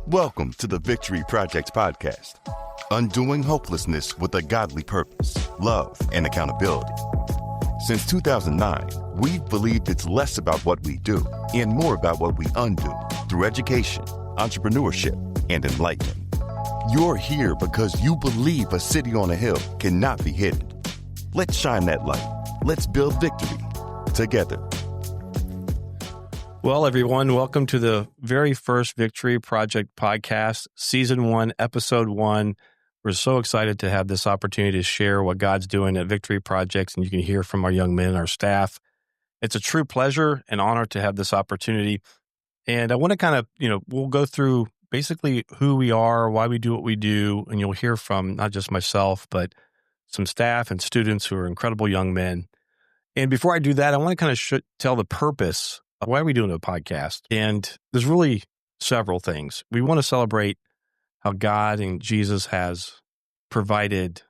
Welcome to the Victory Project podcast, undoing hopelessness with a godly purpose, love, and accountability. Since 2009, we've believed it's less about what we do and more about what we undo through education, entrepreneurship, and enlightenment. You're here because you believe a city on a hill cannot be hidden. Let's shine that light. Let's build victory together. Well, everyone, welcome to the very first Victory Project podcast, Season 1, Episode 1. We're so excited to have this opportunity to share what God's doing at Victory Projects, and you can hear from our young men and our staff. It's a true pleasure and honor to have this opportunity. And I want to kind of, we'll go through basically who we are, why we do what we do, and you'll hear from not just myself, but some staff and students who are incredible young men. And before I do that, I want to kind of tell the purpose. Why are we doing a podcast? And there's really several things. We want to celebrate how God and Jesus has provided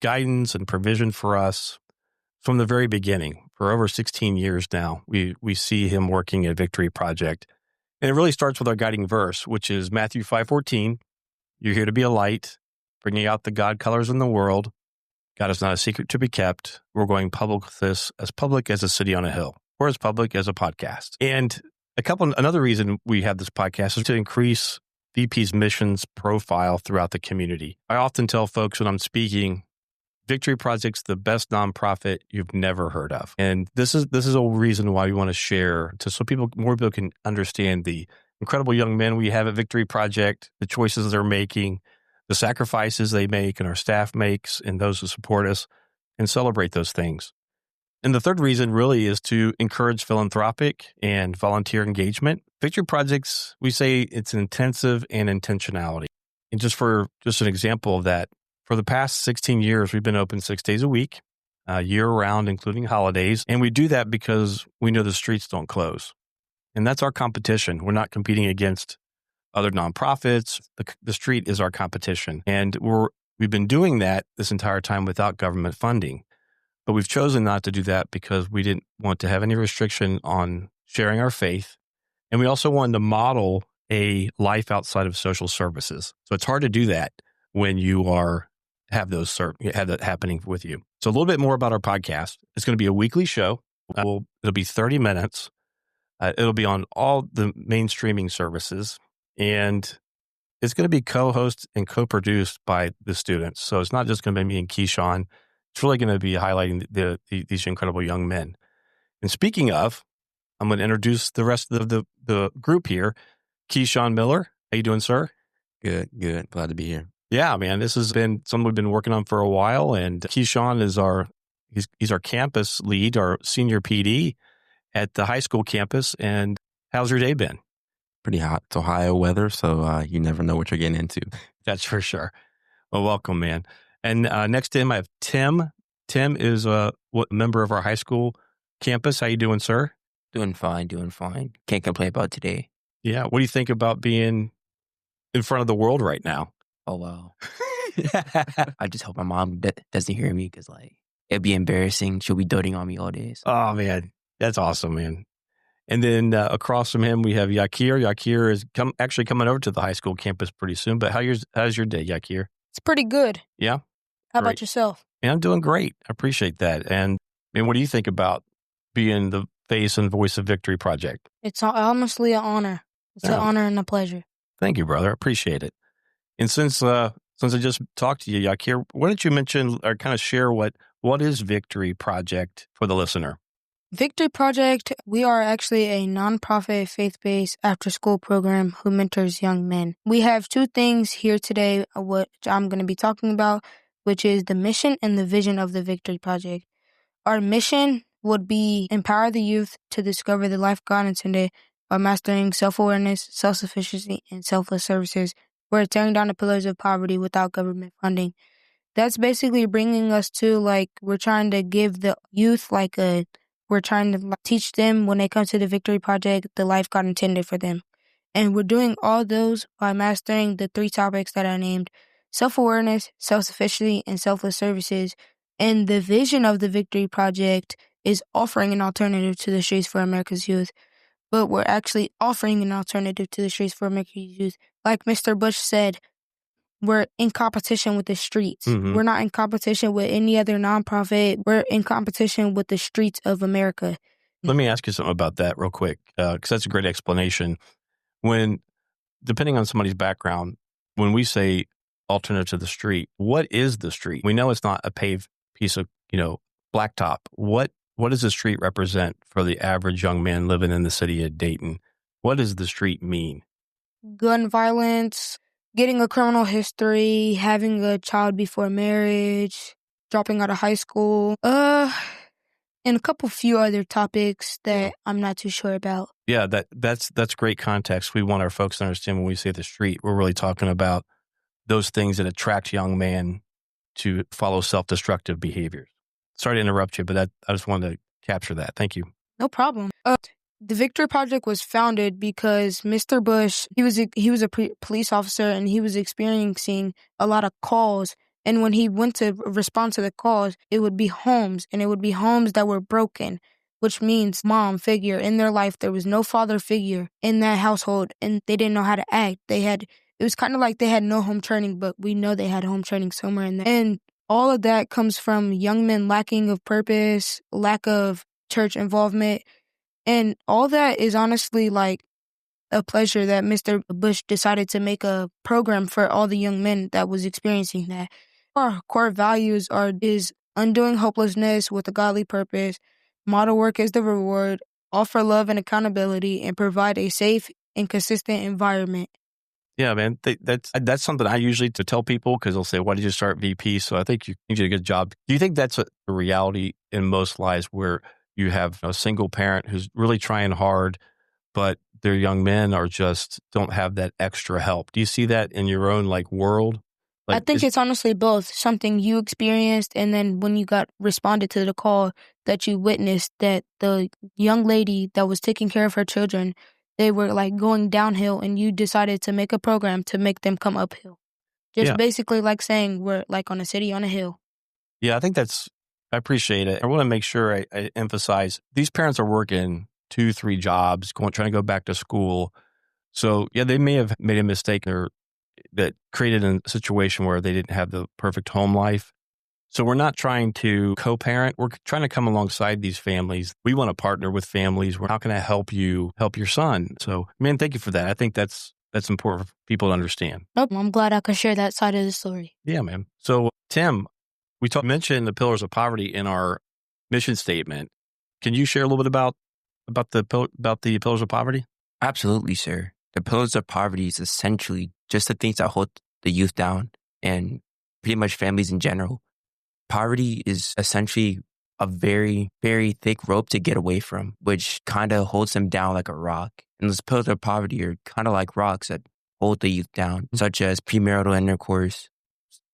guidance and provision for us from the very beginning. For over 16 years now, we see him working at Victory Project. And it really starts with our guiding verse, which is Matthew 5:14. You're here to be a light, bringing out the God colors in the world. God is not a secret to be kept. We're going public with this, as public as a city on a hill, or as public as a podcast. And another reason we have this podcast is to increase VP's missions profile throughout the community. I often tell folks when I'm speaking, Victory Project's the best nonprofit you've never heard of. And this is a reason why we want to share so more people can understand the incredible young men we have at Victory Project, the choices they're making, the sacrifices they make and our staff makes and those who support us, and celebrate those things. And the third reason really is to encourage philanthropic and volunteer engagement. Victory Projects, we say it's intensive and intentionality. And just an example of that, for the past 16 years, we've been open 6 days a week, year-round, including holidays. And we do that because we know the streets don't close. And that's our competition. We're not competing against other nonprofits. The street is our competition. And we've been doing that this entire time without government funding. But we've chosen not to do that because we didn't want to have any restriction on sharing our faith. And we also wanted to model a life outside of social services. So it's hard to do that when you have that happening with you. So a little bit more about our podcast. It's going to be a weekly show. It'll be 30 minutes. It'll be on all the main streaming services. And it's going to be co-hosted and co-produced by the students. So it's not just going to be me and Keyshawn. It's really going to be highlighting these incredible young men. And speaking of, I'm going to introduce the rest of the group here. Keyshawn Miller, how you doing, sir? Good. Glad to be here. Yeah, man, this has been something we've been working on for a while. And Keyshawn is he's our campus lead, our senior PD at the high school campus. And how's your day been? Pretty hot. It's Ohio weather, so you never know what you're getting into. That's for sure. Well, welcome, man. And next to him, I have Tim. Tim is a member of our high school campus. How you doing, sir? Doing fine. Can't complain about today. Yeah. What do you think about being in front of the world right now? Oh, wow. I just hope my mom doesn't hear me because, it'd be embarrassing. She'll be doting on me all days. Oh, man. That's awesome, man. And then across from him, we have Yakir. Yakir is actually coming over to the high school campus pretty soon. But how's your day, Yakir? It's pretty good. Yeah? How about yourself? Yeah, I'm doing great. I appreciate that. And what do you think about being the face and voice of Victory Project? It's honestly an honor. It's an honor and a pleasure. Thank you, brother. I appreciate it. And since I just talked to you, Yakir, why don't you mention or kind of share what is Victory Project for the listener? Victory Project, we are actually a nonprofit, faith-based after-school program who mentors young men. We have two things here today, which I'm going to be talking about, which is the mission and the vision of the Victory Project. Our mission would be empower the youth to discover the life God intended by mastering self-awareness, self-sufficiency, and selfless services. We're tearing down the pillars of poverty without government funding. That's basically bringing us to, we're trying to give the youth, we're trying to teach them when they come to the Victory Project, the life God intended for them. And we're doing all those by mastering the 3 topics that I named: self-awareness, self-sufficiency, and selfless services. And the vision of the Victory Project is offering an alternative to the streets for America's youth. but we're actually offering an alternative to the streets for American youth. Like Mr. Bush said, we're in competition with the streets. Mhm. We're not in competition with any other nonprofit. We're in competition with the streets of America. Let me ask you something about that real quick, because that's a great explanation. When, depending on somebody's background, when we say alternative to the street, what is the street? We know it's not a paved piece of, blacktop. What does the street represent for the average young man living in the city of Dayton? What does the street mean? Gun violence, getting a criminal history, having a child before marriage, dropping out of high school, and a couple few other topics that I'm not too sure about. Yeah, that's great context. We want our folks to understand when we say the street, we're really talking about those things that attract young men to follow self-destructive behaviors. Sorry to interrupt you, but I just wanted to capture that. Thank you. No problem. The Victory Project was founded because Mr. Bush, he was a police officer, and he was experiencing a lot of calls. And when he went to respond to the calls, it would be homes, and it would be homes that were broken, which means mom figure in their life. There was no father figure in that household, and they didn't know how to act. It was kind of like they had no home training, but we know they had home training somewhere in there. And all of that comes from young men lacking of purpose, lack of church involvement. And all that is honestly like a pleasure that Mr. Bush decided to make a program for all the young men that was experiencing that. Our core values is undoing hopelessness with a godly purpose, model work as the reward, offer love and accountability, and provide a safe and consistent environment. Yeah, man, that's something I usually to tell people, because they'll say, "Why did you start VP?" So I think you did a good job. Do you think that's a reality in most lives, where you have a single parent who's really trying hard, but their young men just don't have that extra help? Do you see that in your own world? I think it's honestly both. Something you experienced, and then when you got responded to the call, that you witnessed that the young lady that was taking care of her children, they were going downhill, and you decided to make a program to make them come uphill. Just basically saying we're on a city on a hill. Yeah, I appreciate it. I want to make sure I emphasize these parents are working 2-3 jobs, trying to go back to school. So yeah, they may have made a mistake that created a situation where they didn't have the perfect home life. So we're not trying to co-parent. We're trying to come alongside these families. We want to partner with families. How can I help you help your son? So, man, thank you for that. I think that's important for people to understand. Nope, I'm glad I could share that side of the story. Yeah, man. So, Tim, we mentioned the pillars of poverty in our mission statement. Can you share a little bit about the pillars of poverty? Absolutely, sir. The pillars of poverty is essentially just the things that hold the youth down and pretty much families in general. Poverty is essentially a very, very thick rope to get away from, which kind of holds them down like a rock. And those pillars of poverty are kind of like rocks that hold the youth down, such as premarital intercourse,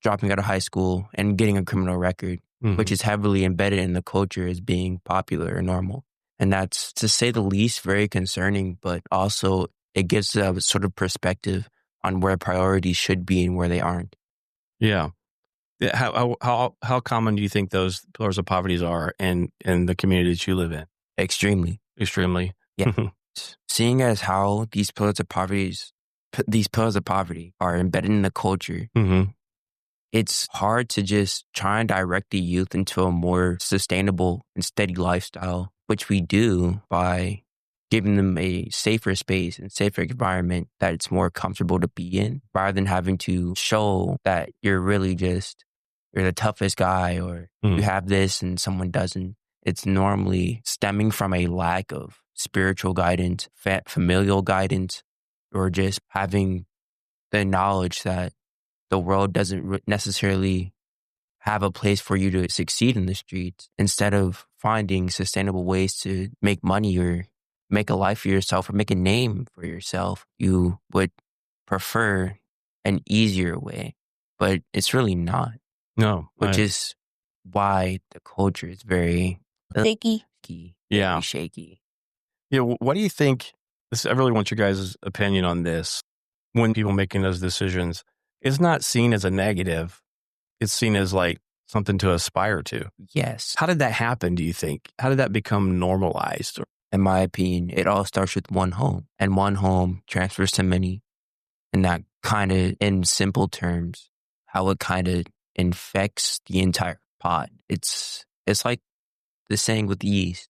dropping out of high school, and getting a criminal record, which is heavily embedded in the culture as being popular or normal. And that's, to say the least, very concerning, but also it gives a sort of perspective on where priorities should be and where they aren't. Yeah. How common do you think those pillars of poverty are in the communities you live in? Extremely. Yeah. Seeing as how these pillars of poverty are embedded in the culture, it's hard to just try and direct the youth into a more sustainable and steady lifestyle, which we do by giving them a safer space and safer environment that it's more comfortable to be in, rather than having to show that you're the toughest guy, or you have this and someone doesn't. It's normally stemming from a lack of spiritual guidance, familial guidance, or just having the knowledge that the world doesn't necessarily have a place for you to succeed in the streets. Instead of finding sustainable ways to make money or make a life for yourself or make a name for yourself, you would prefer an easier way, but it's really not. No. Which is why the culture is very shaky. Very shaky. Yeah. What do you think? I really want your guys' opinion on this. When people making those decisions, it's not seen as a negative. It's seen as something to aspire to. Yes. How did that happen, do you think? How did that become normalized? in my opinion, it all starts with one home, and one home transfers to many. And that kind of, in simple terms, how it kind of infects the entire pot. It's like the saying with yeast.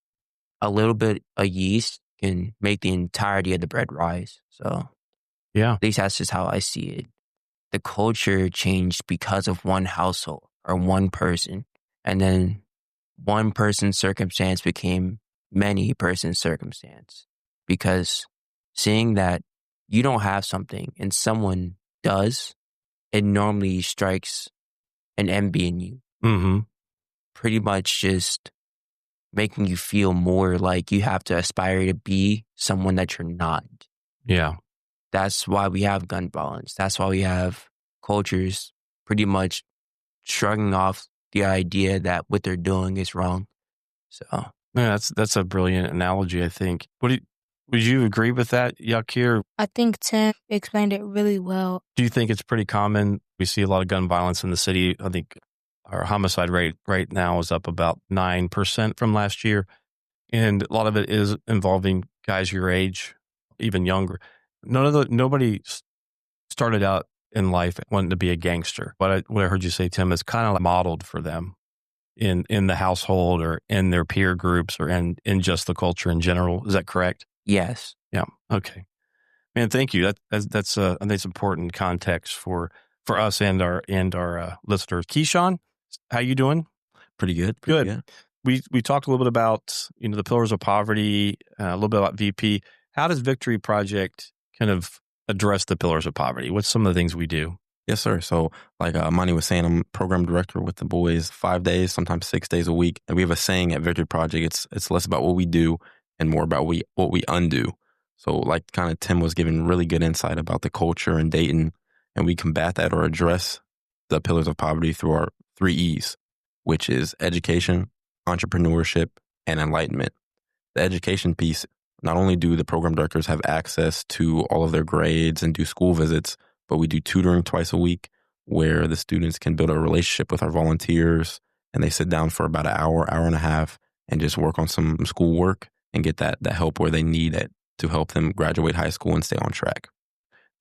A little bit of yeast can make the entirety of the bread rise. So Yeah. at least that's just how I see it. The culture changed because of one household or one person. And then one person's circumstance became many person's circumstance. Because seeing that you don't have something and someone does, it normally strikes an envy in you. Mm-hmm. Pretty much just making you feel more like you have to aspire to be someone that you're not. Yeah. That's why we have gun violence. That's why we have cultures pretty much shrugging off the idea that what they're doing is wrong. So Yeah, that's a brilliant analogy, I think. Would you agree with that, Yakir? I think Tim explained it really well. Do you think it's pretty common? We see a lot of gun violence in the city. I think our homicide rate right now is up about 9% from last year. And a lot of it is involving guys your age, even younger. Nobody started out in life wanting to be a gangster. What I heard you say, Tim, is kind of modeled for them in the household or in their peer groups or in just the culture in general. Is that correct? yes. Yeah. Okay. Man, thank you. That's I think it's important context for us and our listeners. Keyshawn, how you doing? Pretty good. Good. We talked a little bit about the pillars of poverty, a little bit about VP. How does Victory Project kind of address the pillars of poverty? What's some of the things we do? Yes, sir. So like Monty was saying, I'm program director with the boys 5 days, sometimes 6 days a week. And we have a saying at Victory Project, it's less about what we do and more about what we undo. So like kind of Tim was giving really good insight about the culture in Dayton, and we combat that or address the pillars of poverty through our 3 E's, which is education, entrepreneurship, and enlightenment. The education piece, not only do the program directors have access to all of their grades and do school visits, but we do tutoring twice a week where the students can build a relationship with our volunteers, and they sit down for about an hour and a half and just work on some school work and get that help where they need it to help them graduate high school and stay on track.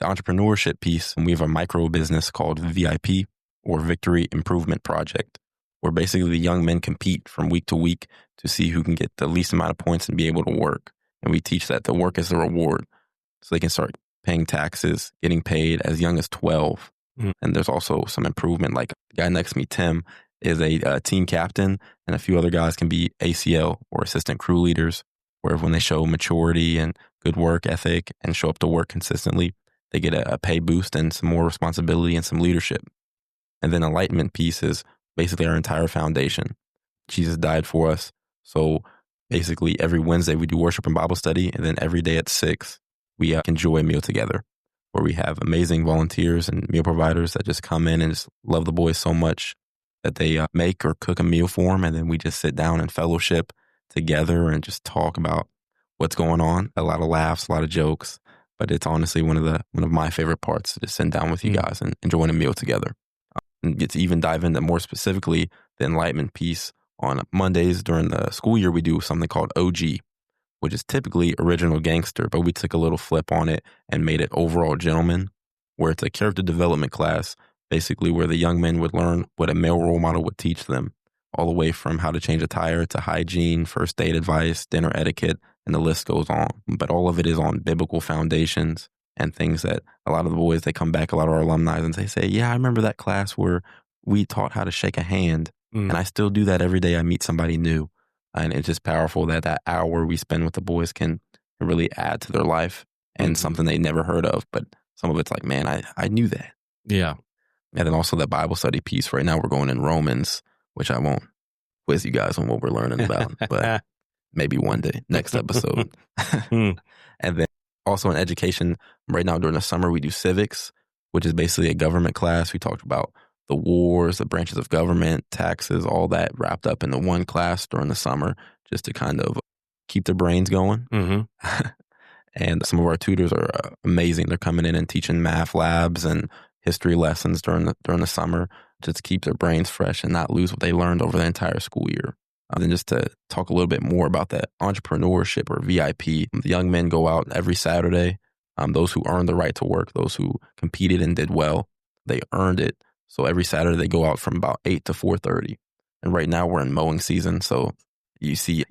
The entrepreneurship piece, we have a micro business called VIP, or Victory Improvement Project, where basically the young men compete from week to week to see who can get the least amount of points and be able to work. And we teach that the work is the reward. So they can start paying taxes, getting paid as young as 12. Mm. And there's also some improvement. Like the guy next to me, Tim, is a team captain, and a few other guys can be ACL or assistant crew leaders, where when they show maturity and good work ethic and show up to work consistently, they get a pay boost and some more responsibility and some leadership. And then enlightenment piece is basically our entire foundation. Jesus died for us. So basically every Wednesday we do worship and Bible study, and then every day at 6, we enjoy a meal together, where we have amazing volunteers and meal providers that just come in and just love the boys so much that they make or cook a meal for them, and then we just sit down and fellowship together and just talk about what's going on. A lot of laughs, a lot of jokes, but it's honestly one of my favorite parts, to just sit down with you guys and enjoying a meal together. And get to even dive into more specifically the enlightenment piece. On Mondays during the school year, we do something called OG, which is typically original gangster, but we took a little flip on it and made it overall gentleman, where it's a character development class, basically where the young men would learn what a male role model would teach them, all the way from how to change a tire to hygiene, first date advice, dinner etiquette, and the list goes on. But all of it is on biblical foundations and things that a lot of the boys, they come back, a lot of our alumni, and they say, yeah, I remember that class where we taught how to shake a hand. And I still do that every day I meet somebody new. And it's just powerful that hour we spend with the boys can really add to their life and something they never heard of. But some of it's like, man, I knew that. Yeah. And then also that Bible study piece. Right now we're going in Romans, which I won't quiz you guys on what we're learning about, but maybe one day, next episode. And then also in education, right now during the summer, we do civics, which is basically a government class. We talked about the wars, the branches of government, taxes, all that wrapped up in the one class during the summer, just to kind of keep their brains going. Mm-hmm. And some of our tutors are amazing. They're coming in and teaching math labs and history lessons during the summer, just to keep their brains fresh and not lose what they learned over the entire school year. Then just to talk a little bit more about that entrepreneurship or VIP. The young men go out every Saturday. Those who earned the right to work, those who competed and did well, they earned it. So every Saturday they go out from about 8 to 4:30. And right now we're in mowing season. So you see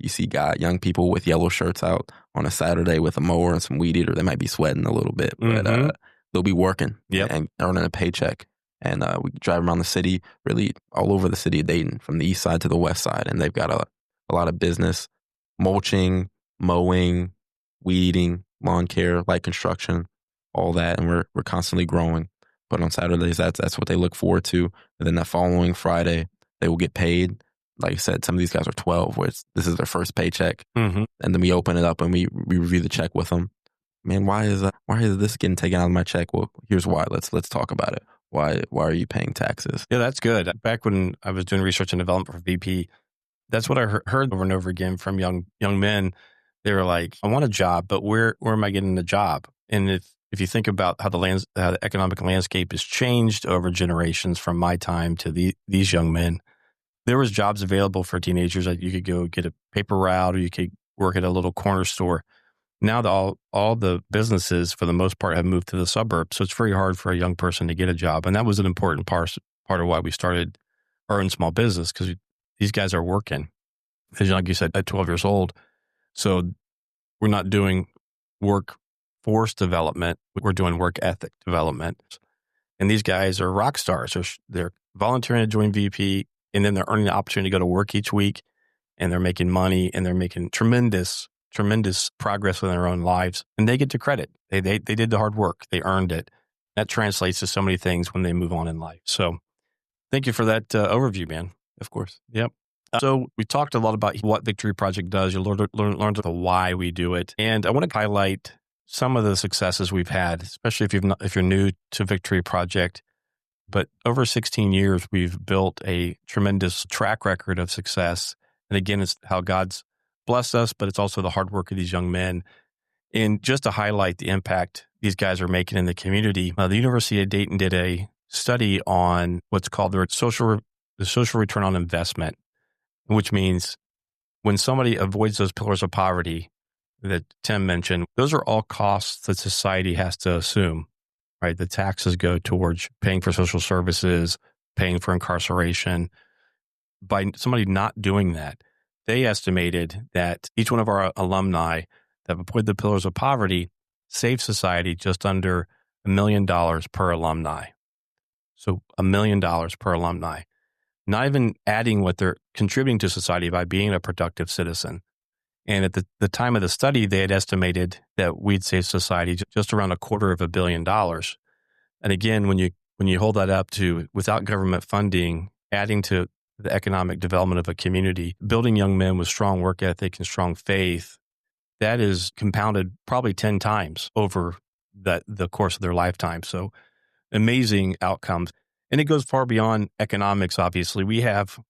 young people with yellow shirts out on a Saturday with a mower and some weed eater. They might be sweating a little bit, but they'll be working and earning a paycheck. And we drive around the city, really all over the city of Dayton, from the east side to the west side. And they've got a lot of business, mulching, mowing, weeding, lawn care, light construction, all that. And we're constantly growing. But on Saturdays, that's what they look forward to. And then that following Friday, they will get paid. Like I said, some of these guys are 12, where this is their first paycheck. And then we open it up and we review the check with them. Man, why is this getting taken out of my check? Well, here's why. Let's talk about it. Why are you paying taxes? Yeah, that's good. Back when I was doing research and development for VP, that's what I heard over and over again from young men. They were like, I want a job, but where am I getting the job? And if you think about how the economic landscape has changed over generations from my time to these young men, there was jobs available for teenagers. Like you could go get a paper route, or you could work at a little corner store. Now all the businesses, for the most part, have moved to the suburbs. So it's very hard for a young person to get a job. And that was an important part of why we started our own small business, because these guys are working, as like you said, at 12 years old. So we're not doing workforce development. We're doing work ethic development. And these guys are rock stars. They're volunteering to join VP, and then they're earning the opportunity to go to work each week, and they're making money, and they're making tremendous progress in their own lives, and they get the credit. They did the hard work. They earned it. That translates to so many things when they move on in life. So thank you for that overview, man. Of course. Yep. So we talked a lot about what Victory Project does. You learned the why we do it. And I want to highlight some of the successes we've had, especially if you're new to Victory Project. But over 16 years, we've built a tremendous track record of success. And again, it's how God's blessed us, but it's also the hard work of these young men. And just to highlight the impact these guys are making in the community, the University of Dayton did a study on what's called the social return on investment, which means when somebody avoids those pillars of poverty that Tim mentioned, those are all costs that society has to assume, right? The taxes go towards paying for social services, paying for incarceration. By somebody not doing that, they estimated that each one of our alumni that avoid the pillars of poverty saved society just under $1 million per alumni. So $1 million per alumni, not even adding what they're contributing to society by being a productive citizen. And at the time of the study, they had estimated that we'd save society just around $250 million. And again, when you hold that up to without government funding, adding to the economic development of a community, building young men with strong work ethic and strong faith, that is compounded probably 10 times over the course of their lifetime. So amazing outcomes. And it goes far beyond economics, obviously. We have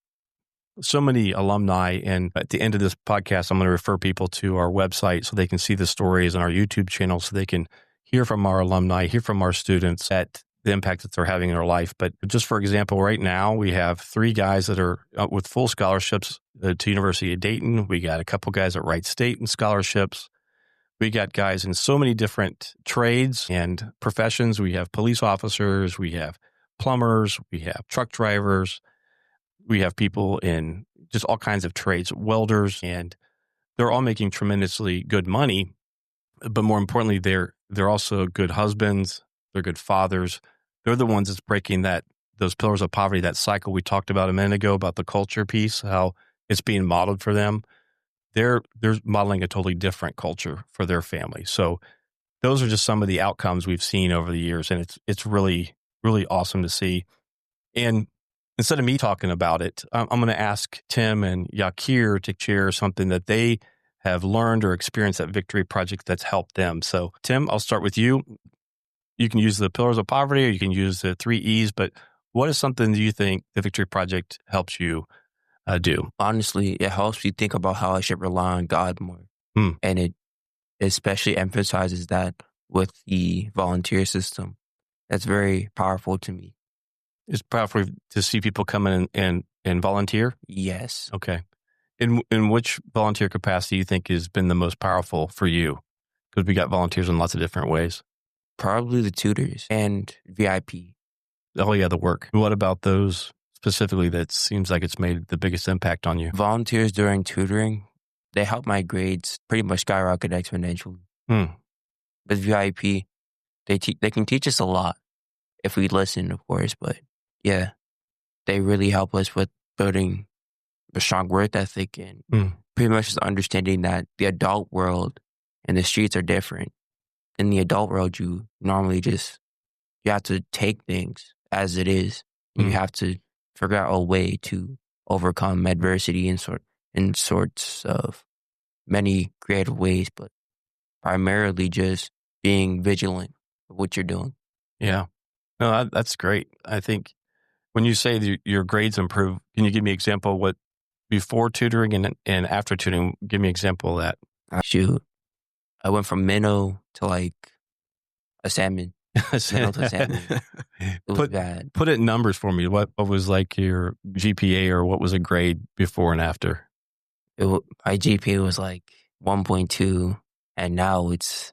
so many alumni, and at the end of this podcast, I'm going to refer people to our website so they can see the stories, on our YouTube channel so they can hear from our alumni, hear from our students at the impact that they're having in their life. But just for example, right now, we have 3 guys that are with full scholarships to University of Dayton. We got a couple guys at Wright State in scholarships. We got guys in so many different trades and professions. We have police officers, we have plumbers, we have truck drivers, we have people in just all kinds of trades, welders, and they're all making tremendously good money. But more importantly, they're also good husbands. They're good fathers. They're the ones that's breaking those pillars of poverty, that cycle we talked about a minute ago about the culture piece, how it's being modeled for them. They're modeling a totally different culture for their family. So those are just some of the outcomes we've seen over the years, and it's really, really awesome to see. And instead of me talking about it, I'm going to ask Tim and Yakir to share something that they have learned or experienced at Victory Project that's helped them. So Tim, I'll start with you. You can use the pillars of poverty, or you can use the 3 E's, but what is something that you think the Victory Project helps you do? Honestly, it helps me think about how I should rely on God more. And it especially emphasizes that with the volunteer system. That's very powerful to me. It's powerful to see people come in and volunteer? Yes. Okay. In which volunteer capacity you think has been the most powerful for you? Because we got volunteers in lots of different ways. Probably the tutors and VIP. Oh, yeah, the work. What about those specifically that seems like it's made the biggest impact on you? Volunteers during tutoring, they help my grades pretty much skyrocket exponentially. With VIP, they can teach us a lot if we listen, of course. But yeah, they really help us with building a strong work ethic and pretty much just understanding that the adult world and the streets are different. In the adult world, you normally you have to take things as it is. You have to figure out a way to overcome adversity in sorts of many creative ways, but primarily just being vigilant of what you're doing. Yeah. No, that's great. I think when you say your grades improve, can you give me an example of what before tutoring and after tutoring? Give me an example of that. Shoot. I went from minnow to like a salmon. Minnow to salmon. It was bad. Put it in numbers for me. What was like your GPA or what was a grade before and after? My GPA was like 1.2 and now it's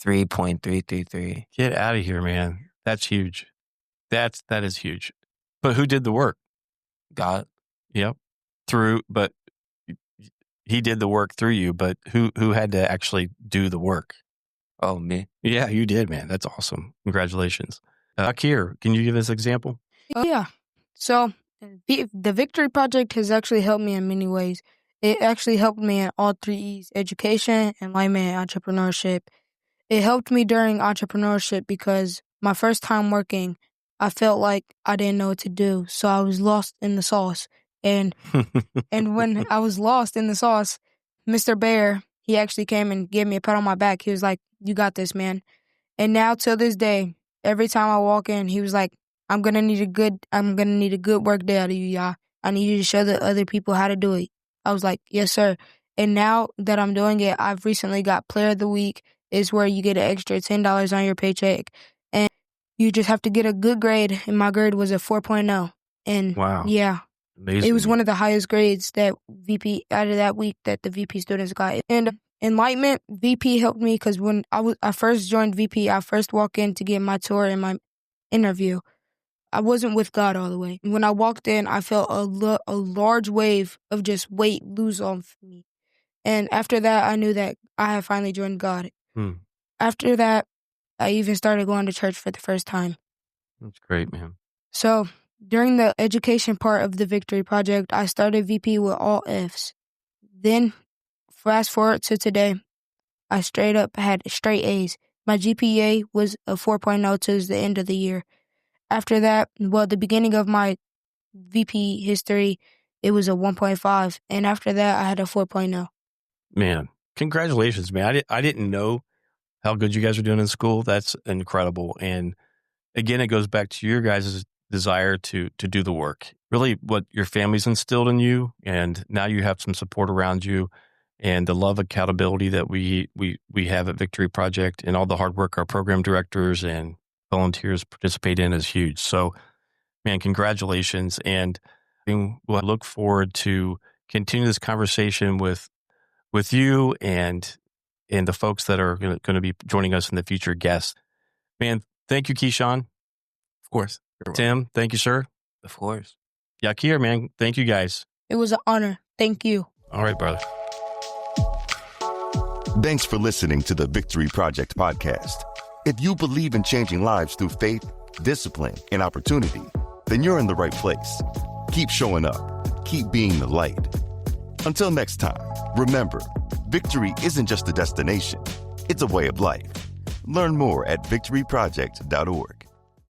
3.333. Get out of here, man. That's huge. That is huge. But who did the work? God. Yep. But he did the work through you, but who had to actually do the work? Oh, me. Yeah, you did, man. That's awesome. Congratulations. Akir, can you give us an example? Yeah. So the Victory Project has actually helped me in many ways. It actually helped me in all 3 E's: education, enlightenment, and entrepreneurship. It helped me during entrepreneurship because my first time working, I felt like I didn't know what to do. So I was lost in the sauce. And when I was lost in the sauce, Mr. Bear, he actually came and gave me a pat on my back. He was like, "You got this, man." And now till this day, every time I walk in, he was like, I'm gonna need a good work day out of you, y'all. I need you to show the other people how to do it. I was like, yes, sir. And now that I'm doing it, I've recently got Player of the Week. Is where you get an extra $10 on your paycheck. And you just have to get a good grade. And my grade was a 4.0. And wow. Yeah. Amazing. It was one of the highest grades that VP out of that week that the VP students got. And enlightenment, VP helped me because when I first joined VP, I first walked in to get my tour and my interview. I wasn't with God all the way. When I walked in, I felt a large wave of just weight lose off me. And after that, I knew that I had finally joined God. After that, I even started going to church for the first time. That's great, man. So during the education part of the Victory Project, I started VP with all Fs. Then, fast forward to today, I straight up had straight A's. My GPA was a 4.0 towards the end of the year. After that, the beginning of my VP history, it was a 1.5. And after that, I had a 4.0. Man, congratulations, man. I didn't know how good you guys are doing in school. That's incredible. And again, it goes back to your guys' desire to do the work. Really what your family's instilled in you, and now you have some support around you, and the love, accountability that we have at Victory Project, and all the hard work our program directors and volunteers participate in is huge. So, man, congratulations. And we'll look forward to continue this conversation with you and the folks that are going to be joining us in the future guests. Man, thank you, Keyshawn. Of course. Tim, thank you, sir. Of course. Yakir, man, thank you guys. It was an honor. Thank you. All right, brother. Thanks for listening to the Victory Project podcast. If you believe in changing lives through faith, discipline, and opportunity, then you're in the right place. Keep showing up. Keep being the light. Until next time, remember, victory isn't just a destination. It's a way of life. Learn more at victoryproject.org.